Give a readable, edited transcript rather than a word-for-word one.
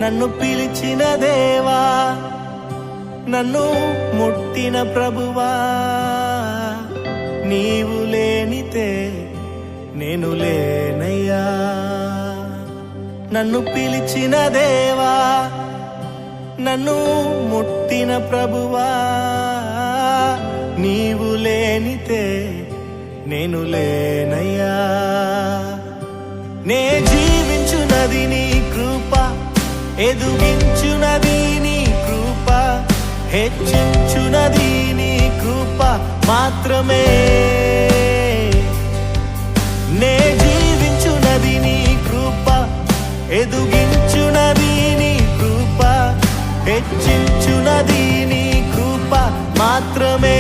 నన్ను పిలిచిన దేవా, నన్ను ముట్టిన ప్రభువా, నీవు లేనితే నేను లేనయ్యా. నన్ను పిలిచిన దేవా, నన్ను ముట్టిన ప్రభువా, నీవు లేనితే నేను లేనయ్యా. నే జీవించునది నీ కృప, ఎదుగించునది నీ కృప, హెచ్చించునది నీ కృప మాత్రమే. నే జీవించునది నీ కృప, ఎదుగించునది నీ కృప, హెచ్చించునది నీ కృప మాత్రమే.